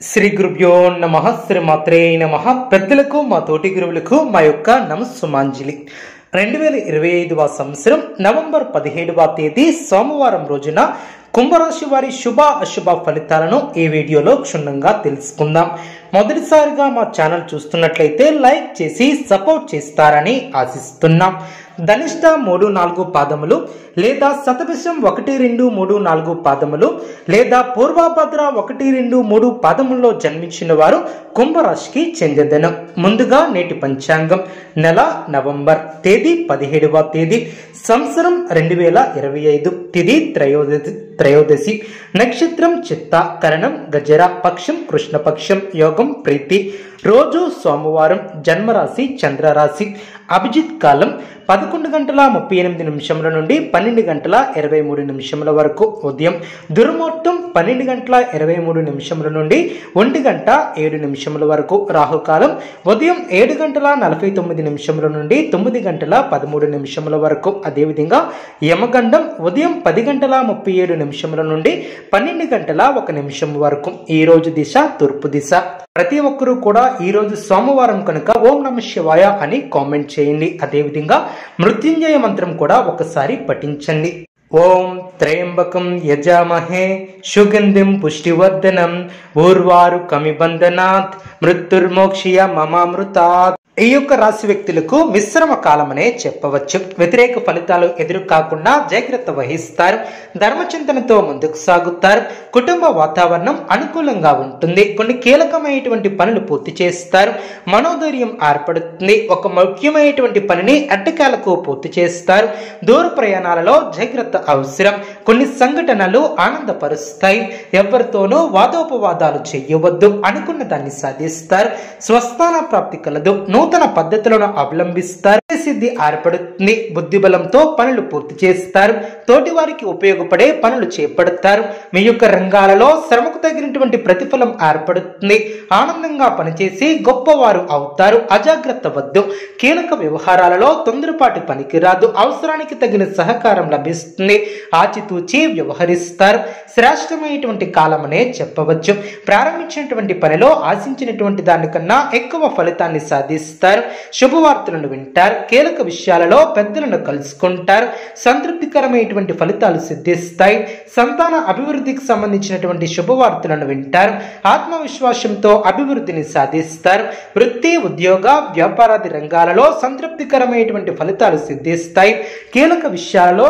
శ్రీ గురుభ్యో నమః శ్రీమాత్రే నమః. పెద్దలకు మా తోటి గురువులకు మా యొక్క నమస్సుమాంజలి. 2025వ సంవత్సరం నవంబర్ 17వ తేదీ సోమవారం రోజున కుంభరాశి వారి శుభ అశుభ ఫలితాలను ఈ వీడియోలో క్షుణ్ణంగా తెలుసుకుందాం. మొదటిసారిగా మా ఛానల్ చూస్తున్నట్లయితే లైక్ చేసి సపోర్ట్ చేస్తారని ఆశిస్తున్నాం. ధనిష్ట 3-4 పాదములు లేదా శతభిషం 1-2-3-4 పాదములు లేదా పూర్వభద్ర 1-2-3 పాదముల్లో జన్మించిన వారు కుంభరాశికి చెందెదను. ముందుగా నేటి పంచాంగం. నెల నవంబర్, తేదీ 17వ తేదీ, సంవత్సరం 2025, తిథి త్రయోదశి, నక్షత్రం చిత్త, కరణం గజర, పక్షం కృష్ణపక్షం, యోగం ప్రీతి, రోజు సోమవారం, జన్మరాశి చంద్రరాశి, అభిజిత్ కాలం 11:38 నుండి 12:23 వరకు ఉదయం, దుర్ముహూర్తం 12:23 నుండి 1:07 వరకు, రాహుకాలం ఉదయం 7:49 నుండి 9:13 వరకు, అదేవిధంగా యమగండం ఉదయం 10:37 నుండి 12:01 వరకు. ఈ రోజు దిశ తూర్పు దిశ. ప్రతి ఒక్కరూ కూడా ఈ రోజు సోమవారం కనుక ఓం నమః శివాయ అని కామెంట్ చేయండి. అదేవిధంగా మృత్యుంజయ మంత్రం కూడా ఒకసారి పఠించండి. ఓం త్రయంబకం యజామహే సుగంధిం పుష్టివర్ధనం ఊర్వారు కమిబంధనాత్ మృత్యుర్మోక్షయ మమామృతాత్. ఈ యొక్క రాశి వ్యక్తులకు మిశ్రమ కాలమనే చెప్పవచ్చు. వ్యతిరేక ఫలితాలు ఎదురు కాకుండా జాగ్రత్త వహిస్తారు. ధర్మచింతనతో ముందుకు సాగుతారు. కుటుంబ వాతావరణం అనుకూలంగా ఉంటుంది. కొన్ని కీలకమైనటువంటి పనులు పూర్తి చేస్తారు. మనోధైర్యం ఏర్పడుతుంది. ఒక ముఖ్యమైనటువంటి పనిని అడ్డకాలకు పూర్తి చేస్తారు. దూర ప్రయాణాలలో జాగ్రత్త అవసరం. కొన్ని సంఘటనలు ఆనందపరుస్తాయి. ఎవరితోనూ వాదోపవాదాలు చేయవద్దు. అనుకున్న దాన్ని సాధిస్తారు. స్వస్థాన ప్రాప్తి కలదు. నూతన పద్ధతులను అవలంబిస్తారు. సిద్ధి ఏర్పడుతుంది. బుద్ధిబలంతో పనులు పూర్తి చేస్తారు. తోటి వారికి ఉపయోగపడే పనులు చేపడతారు. మీ యొక్క రంగాలలో శ్రమకు తగినటువంటి ప్రతిఫలం ఏర్పడుతుంది. ఆనందంగా పనిచేసి గొప్పవారు అవుతారు. అజాగ్రత్త వద్దు. కీలక వ్యవహారాలలో తొందరపాటు పనికిరాదు. అవసరానికి తగిన సహకారం లభిస్తుంది. ఆచితూచి వ్యవహరిస్తారు. శ్రేష్టమైనటువంటి కాలమనే చెప్పవచ్చు. ప్రారంభించినటువంటి పనిలో ఆశించినటువంటి దానికన్నా ఎక్కువ ఫలితాన్ని సాధిస్తారు. శుభవార్తలను వింటారు. కీలక విషయాలలో పెద్దలను కలుసుకుంటారు. సంతృప్తికరమైనటువంటి ఫలితాలు సిద్ధిస్తాయి. సంతాన అభివృద్ధికి సంబంధించినటువంటి శుభవార్తలను వింటారు. ఆత్మవిశ్వాసంతో అభివృద్ధిని సాధిస్తారు. వృత్తి, ఉద్యోగ, వ్యాపారాది రంగాలలో సంతృప్తికరమైనటువంటి ఫలితాలు సిద్ధిస్తాయి. కీలక విషయాలలో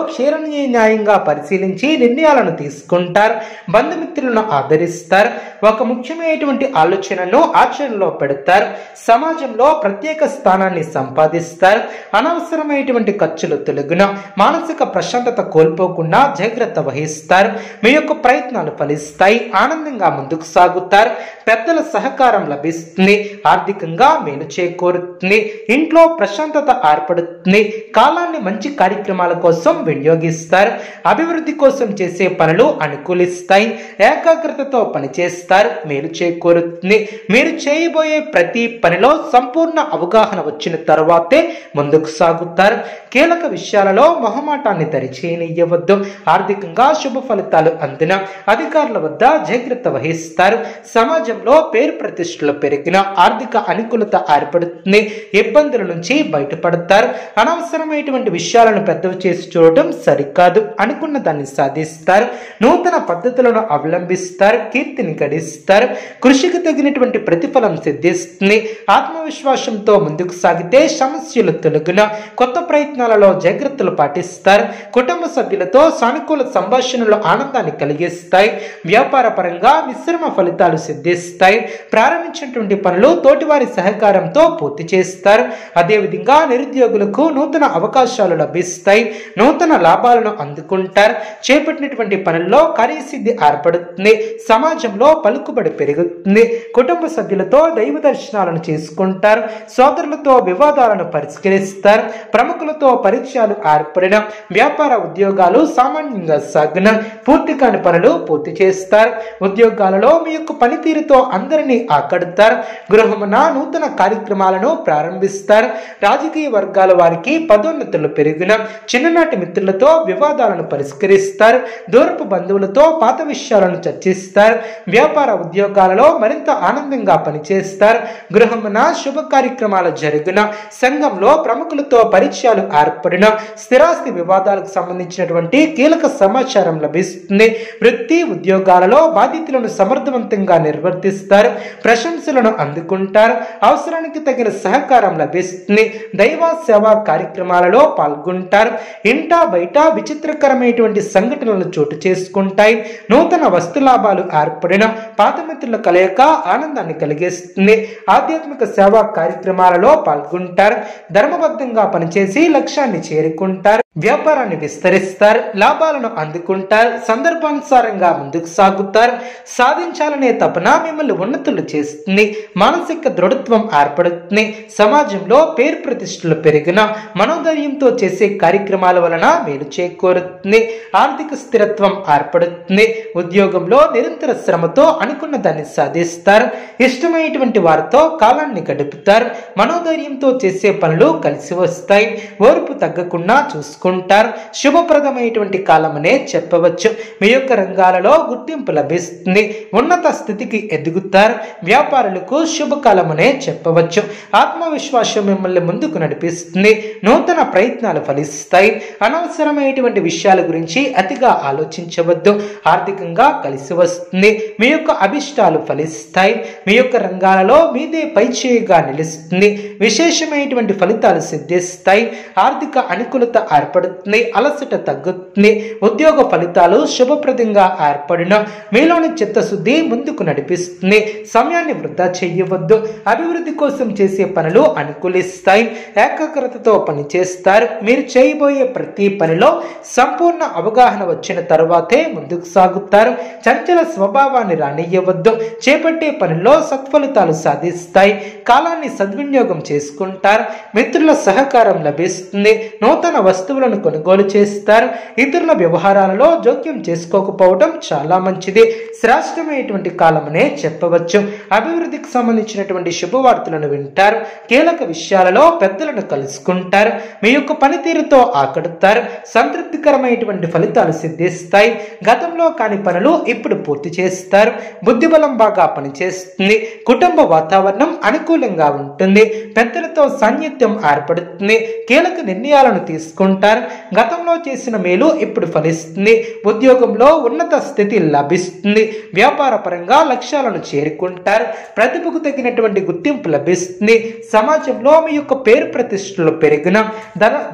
న్యాయంగా పరిశీలించి నిర్ణయాలను తీసుకుంటారు. బంధుమిత్రులను ఆదరిస్తారు. ఒక ముఖ్యమైనటువంటి ఆలోచనను ఆచరణలో పెడతారు. సమాజంలో ప్రత్యేక స్థానాన్ని సంపాదిస్తారు. అనవసరమైనటువంటి ఖర్చులు తొలగున మానసిక ప్రశాంతత కోల్పోకుండా జాగ్రత్త వహిస్తారు. మీ యొక్క ప్రయత్నాలు ఫలిస్తాయి. ఆనందంగా ముందుకు సాగుతారు. పెద్దల సహకారం లభిస్తుంది. ఆర్థికంగా మేలు చేకూరుతుంది. ఇంట్లో ప్రశాంతత ఏర్పడుతుంది. కాలాన్ని మంచి కార్యక్రమాల కోసం వినియోగిస్తారు. అభివృద్ధి కోసం చేసే పనులు అనుకూలిస్తాయి. ఏకాగ్రతతో పనిచేస్తారు. మేలు చేకూరుతుంది. మీరు చేయబోయే ప్రతి పనిలో సంపూర్ణ అవగాహన వచ్చిన తర్వాతే ముందుకు సాగుతారు. కీలక విషయాలలో మొహమాటాన్ని దరిచేయనివ్వద్దు. ఆర్థికంగా శుభ ఫలితాలు అందిన అధికారుల వద్ద జాగ్రత్త వహిస్తారు. సమాజంలో పేరు ప్రతిష్టలు పెరిగిన ఆర్థిక అనుకూలత ఏర్పడుతుంది. ఇబ్బందుల నుంచి బయటపడతారు. అనవసరమైనటువంటి విషయాలను పెద్దవి చేసి చూడటం సరికాదు. అనుకున్న దాన్ని సాధిస్తారు. నూతన పద్ధతులను అవలంబిస్తారు. కీర్తిని గడిస్తారు. కృషికి తగినటువంటి ప్రతిఫలం సిద్ధిస్తుంది. ఆత్మవిశ్వాసంతో ముందుకు సాగితే సమస్యలు తొలగున కొత్త ప్రయత్నాలలో జాగ్రత్తలు పాటిస్తారు. కుటుంబ సభ్యులతో సానుకూల సంభాషణలు ఆనందాన్ని కలిగిస్తాయి. వ్యాపార పరంగా మిశ్రమ ఫలితాలు సిద్ధిస్తాయి. ప్రారంభించినటువంటి పనులు తోటివారి సహకారంతో పూర్తి చేస్తారు. అదేవిధంగా నిరుద్యోగులకు నూతన అవకాశాలు లభిస్తాయి. నూతన లాభాలను అందుకుంటారు. చేపట్టినటువంటి పనుల్లో కార్యసిద్ధి ఏర్పడుతుంది. సమాజంలో పలుకుబడి పెరుగుతుంది. కుటుంబ సభ్యులు సభ్యులతో దైవ దర్శనాలను చేసుకుంటారు. సోదరులతో వివాదాలను పరిష్కరిస్తారు. ప్రముఖులతో పరిచయాలు ఏర్పడిన వ్యాపార ఉద్యోగాలు సామాన్యంగా సాగిన పూర్తి కాని పనులు పూర్తి చేస్తారు. ఉద్యోగాలలో మీ యొక్క పనితీరుతో అందరినీ ఆకడతారు. గృహమున నూతన కార్యక్రమాలను ప్రారంభిస్తారు. రాజకీయ వర్గాల వారికి పదోన్నతులు పెరిగిన చిన్ననాటి మిత్రులతో వివాదాలను పరిష్కరిస్తారు. దూరపు బంధువులతో పాత విషయాలను చర్చిస్తారు. వ్యాపార ఉద్యోగాలలో మరింత ఆనందంగా పనిచేస్తారు. గృహమున శుభ కార్యక్రమాలు జరిగిన సంఘంలో ప్రముఖులతో పరిచయాలు ఏర్పడిన స్థిరాస్తి వివాదాలకు సంబంధించినటువంటి కీలక సమాచారం లభిస్తుంది. వృత్తి ఉద్యోగాలలో బాధ్యతలను సమర్థవంతంగా నిర్వర్తిస్తారు. ప్రశంసలను అందుకుంటారు. అవసరానికి తగిన సహకారం లభిస్తుంది. దైవ సేవా కార్యక్రమాలలో పాల్గొంటారు. ఇంటా బయట విచిత్రకరమైనటువంటి సంఘటనలు చోటు చేసుకుంటాయి. నూతన వస్తు లాభాలు ఏర్పడిన పాత మిత్రుల కలయిక ఆనందాన్ని కలిగిస్తుంది. ఆధ్యాత్మిక సేవా కార్యక్రమాలలో పాల్గొంటారు. ధర్మబద్ధంగా పనిచేసి లక్ష్యాన్ని చేరుకుంటారు. వ్యాపారాన్ని విస్తరిస్తారు. లాభాలను అందుకుంటారు. సందర్భానుసారంగా ముందుకు సాగుతారు. సాధించాలనే తపన మిమ్మల్ని ఉన్నతులు చేస్తుంది. మానసిక దృఢత్వం ఏర్పడుతుంది. సమాజంలో పేరు ప్రతిష్టలు పెరిగిన మనోధైర్యంతో చేసే కార్యక్రమాల వలన మేలు చేకూరుతుంది. ఆర్థిక స్థిరత్వం ఏర్పడుతుంది. ఉద్యోగంలో నిరంతర శ్రమతో అనుకున్న దాన్ని సాధిస్తారు. ఇష్టమైనటువంటి వారితో కాలాన్ని గడుపుతారు. మనోధైర్యంతో చేసే పనులు కలిసి వస్తాయి. ఓర్పు తగ్గకుండా చూసుకుంటారు. శుభప్రదమైనటువంటి కాలమనే చెప్పవచ్చు. మీ యొక్క రంగాలలో గుర్తింపు లభిస్తుంది. ఉన్నత స్థితికి ఎదుగుతారు. వ్యాపారులకు శుభకాలమనే చెప్పవచ్చు. ఆత్మవిశ్వాసం మిమ్మల్ని ముందుకు నడిపిస్తుంది. నూతన ప్రయత్నాలు ఫలిస్తాయి. అనవసరమైనటువంటి విషయాల గురించి అతిగా ఆలోచించవద్దు. ఆర్థికంగా కలిసి వస్తుంది. మీ యొక్క అభిష్టాలు ఫలిస్తాయి. మీ యొక్క రంగాలలో మీదే పైచేయిగా నిలుస్తుంది. విశేషమైనటువంటి ఫలితాలు సిద్ధిస్తాయి. ఆర్థిక అనుకూలత ఏర్పడుతుంది. అలసట తగ్గుతుంది. ఉద్యోగ ఫలితాలు శుభప్రదంగా ఏర్పడిన మీలోని చిత్తశుద్ధి ముందుకు నడిపిస్తుంది. సమయాన్ని వృధా చేయవద్దు. అభివృద్ధి కోసం చేసే పనులు అనుకూలిస్తాయి. ఏకాగ్రతతో పనిచేస్తారు. మీరు చేయబోయే ప్రతి పనిలో సంపూర్ణ అవగాహన వచ్చిన తరువాతే ముందుకు సాగుతారు. చంచల స్వభావాన్ని రానియ్యవద్దు. చేపట్టే పనిలో సత్ఫలితాలు సాధిస్తాయి. కాలాన్ని సద్వినియోగం చేసుకుంటారు. మిత్రుల సహకారం లభిస్తుంది. నూతన వస్తువులను కొనుగోలు చేస్తారు. ఇతరుల వ్యవహారాలలో జోక్యం చేసుకోకపోవడం చాలా మంచిది. శ్రేష్టమైనటువంటి కాలమనే చెప్పవచ్చు. అభివృద్ధికి సంబంధించినటువంటి శుభవార్తలను వింటారు. కీలక విషయాలలో పెద్దలను కలుసుకుంటారు. మీ యొక్క పనితీరుతో ఆకడతారు. సంతృప్తికరమైనటువంటి ఫలితాలు సిద్ధిస్తాయి. గతంలో కాని పనులు ఇప్పుడు పూర్తి చేస్తారు. బుద్ధిబలం బాగా పనిచేస్తుంది. కుటుంబ వాతావరణం అనుకూలంగా ఉంటుంది. పెద్దలతో సాన్నిధ్యం ఏర్పడుతుంది. కీలక నిర్ణయాలను తీసుకుంటారు. గతంలో చేసిన మేలు ఇప్పుడు ఫలిస్తుంది. ఉద్యోగంలో ఉన్నత స్థితి లభిస్తుంది. వ్యాపార పరంగా లక్ష్యాలను చేరుకుంటారు. ప్రతిభకు తగినటువంటి గుర్తింపు లభిస్తుంది. సమాజంలో మీ యొక్క పేరు ప్రతిష్టలు పెరిగిన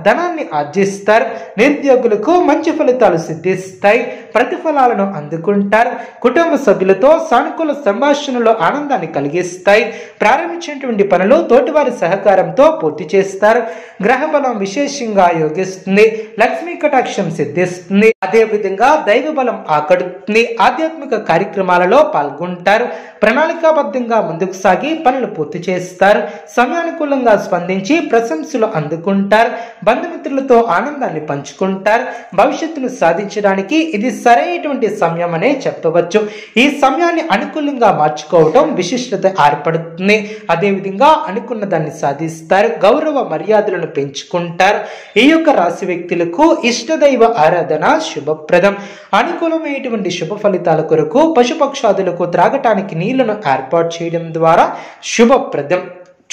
ధనాన్ని ఆర్జిస్తారు. నిరుద్యోగులకు మంచి ఫలితాలు సిద్ధిస్తాయి. ప్రతిఫలాలను అందుకుంటారు. కుటుంబ సభ్యులతో సానుకూల సంభాషణలో ఆనందాన్ని కలిగిస్తాయి. ప్రారంభించినటువంటి పనులు తోటివారి సహకారంతో పూర్తి చేస్తారు. గ్రహ బలం విశేషంగా యోగిస్తుంది. లక్ష్మీ కటాక్షం సిద్ధిస్తుంది. అదేవిధంగా దైవ బలం ఆకడుతుంది. ఆధ్యాత్మిక కార్యక్రమాలలో పాల్గొంటారు. ప్రణాళికాబద్ధంగా ముందుకు సాగి పనులు పూర్తి చేస్తారు. సమయానుకూలంగా స్పందించి ప్రశంసలు అందుకుంటారు. బంధుమిత్రులతో ఆనందాన్ని పంచుకుంటారు. భవిష్యత్తును సాధించడానికి ఇది సరైనటువంటి సమయం అనే చెప్పవచ్చు. ఈ సమయాన్ని అనుకూలంగా మార్చుకోవడం విశిష్టత ఏర్పడుతుంది. అదేవిధంగా అనుకున్న దాన్ని సాధిస్తారు. గౌరవ మర్యాదలను పెంచుకుంటారు. ఈ యొక్క రాశి వ్యక్తులకు ఇష్టదైవ ఆరాధన శుభప్రదం. అనుకూలమైనటువంటి శుభ ఫలితాల కొరకు పశుపక్షాదులకు త్రాగటానికి నీళ్లను ఏర్పాటు చేయడం ద్వారా శుభప్రదం.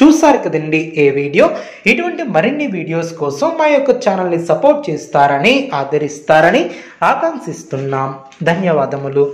చూసారు కదండి ఏ వీడియో. ఇటువంటి మరిన్ని వీడియోస్ కోసం మా యొక్క ఛానల్ని సపోర్ట్ చేస్తారని ఆదరిస్తారని ఆకాంక్షిస్తున్నాం. ధన్యవాదములు.